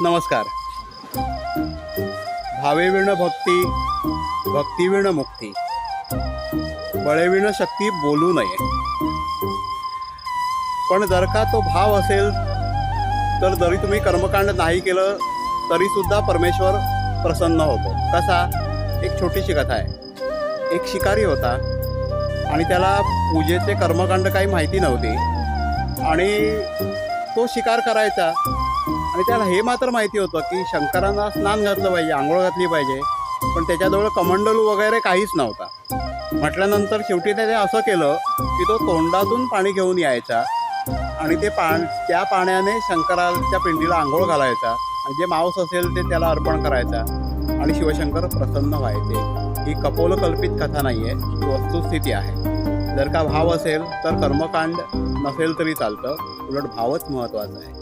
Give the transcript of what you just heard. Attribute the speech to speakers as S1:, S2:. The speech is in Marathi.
S1: नमस्कार. भावेविण भक्ती, भक्तीविण मुक्ती, बळेविण शक्ती बोलू नये. पण जर का तो भाव असेल तर जरी तुम्ही कर्मकांड नाही केलं तरीसुद्धा परमेश्वर प्रसन्न होतो. कसा? एक छोटीशी कथा आहे. एक शिकारी होता आणि त्याला पूजेचे कर्मकांड काही माहिती नव्हते आणि तो शिकार करायचा आणि त्याला हे मात्र माहिती होतं की शंकरांना स्नान घातलं पाहिजे, आंघोळ घातली पाहिजे, पण त्याच्याजवळ कमंडलू वगैरे काहीच नव्हता. म्हटल्यानंतर शेवटी त्याने असं केलं की तो तोंडातून पाणी घेऊन यायचा आणि त्या पाण्याने शंकराच्या पिंडीला आंघोळ घालायचा आणि जे मांस असेल ते त्याला अर्पण करायचा आणि शिवशंकर प्रसन्न व्हायचे. ही कपोलकल्पित कथा नाही आहे, ही वस्तुस्थिती आहे. जर का भाव असेल तर कर्मकांड नसेल तरी चालतं, उलट भावच महत्त्वाचा आहे.